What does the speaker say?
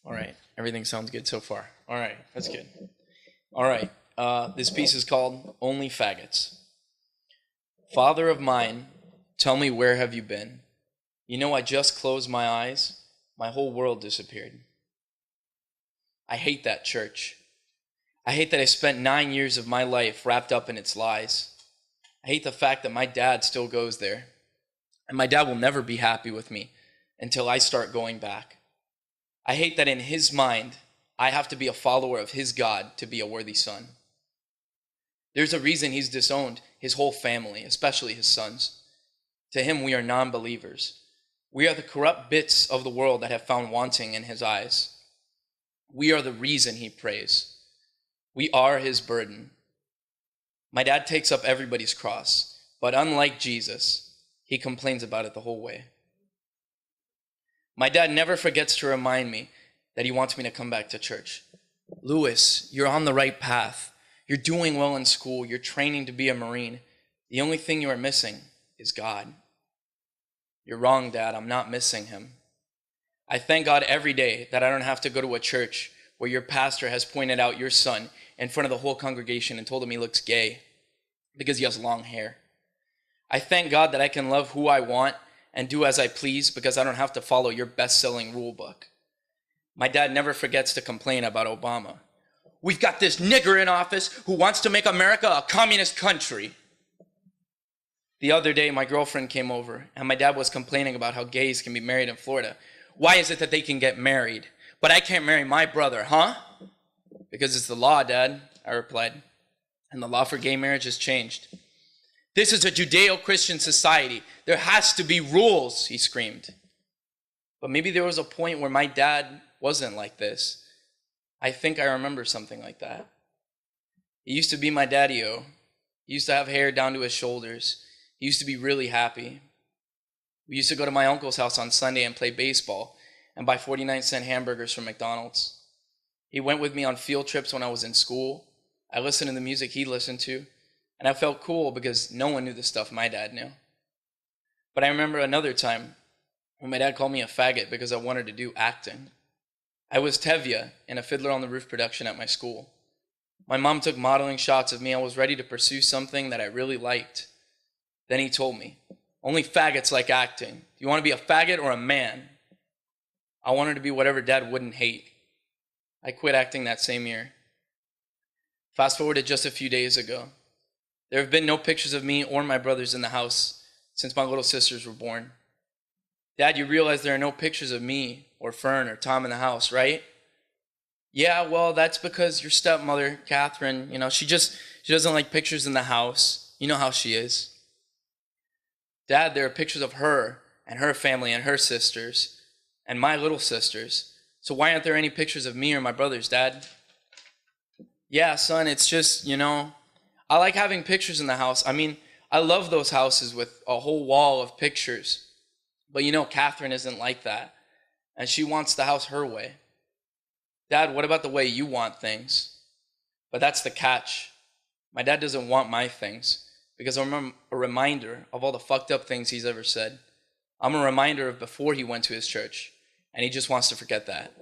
All right. Everything sounds good so far. All right. That's good. All right. This piece is called Only Faggots. Father of mine, tell me, where have you been? You know, I just closed my eyes. My whole world disappeared. I hate that church. I hate that I spent 9 years of my life wrapped up in its lies. I hate the fact that my dad still goes there. And my dad will never be happy with me until I start going back. I hate that in his mind, I have to be a follower of his God to be a worthy son. There's a reason he's disowned his whole family, especially his sons. To him, we are non-believers. We are the corrupt bits of the world that have found wanting in his eyes. We are the reason he prays. We are his burden. My dad takes up everybody's cross, but unlike Jesus, he complains about it the whole way. My dad never forgets to remind me that he wants me to come back to church. Louis, you're on the right path. You're doing well in school. You're training to be a Marine. The only thing you are missing is God. You're wrong, Dad. I'm not missing him. I thank God every day that I don't have to go to a church where your pastor has pointed out your son in front of the whole congregation and told him he looks gay because he has long hair. I thank God that I can love who I want and do as I please because I don't have to follow your best-selling rule book. My dad never forgets to complain about Obama. We've got this nigger in office who wants to make America a communist country. The other day, my girlfriend came over, and my dad was complaining about how gays can be married in Florida. Why is it that they can get married, but I can't marry my brother, huh? Because it's the law, Dad, I replied. And the law for gay marriage has changed. This is a Judeo-Christian society. There has to be rules, he screamed. But maybe there was a point where my dad wasn't like this. I think I remember something like that. He used to be my daddy-o. He used to have hair down to his shoulders. He used to be really happy. We used to go to my uncle's house on Sunday and play baseball and buy 49-cent hamburgers from McDonald's. He went with me on field trips when I was in school. I listened to the music he listened to, and I felt cool because no one knew the stuff my dad knew. But I remember another time when my dad called me a faggot because I wanted to do acting. I was Tevye in a Fiddler on the Roof production at my school. My mom took modeling shots of me. I was ready to pursue something that I really liked. Then he told me, only faggots like acting. Do you want to be a faggot or a man? I wanted to be whatever Dad wouldn't hate. I quit acting that same year. Fast forward to just a few days ago. There have been no pictures of me or my brothers in the house since my little sisters were born. Dad, you realize there are no pictures of me or Fern or Tom in the house, right? Yeah, well, that's because your stepmother, Catherine, she doesn't like pictures in the house. You know how she is. Dad, there are pictures of her and her family and her sisters and my little sisters. So why aren't there any pictures of me or my brothers, Dad? Yeah, son, it's just, I like having pictures in the house. I mean, I love those houses with a whole wall of pictures. But Catherine isn't like that. And she wants the house her way. Dad, what about the way you want things? But that's the catch. My dad doesn't want my things because I'm a reminder of all the fucked up things he's ever said. I'm a reminder of before he went to his church, and he just wants to forget that.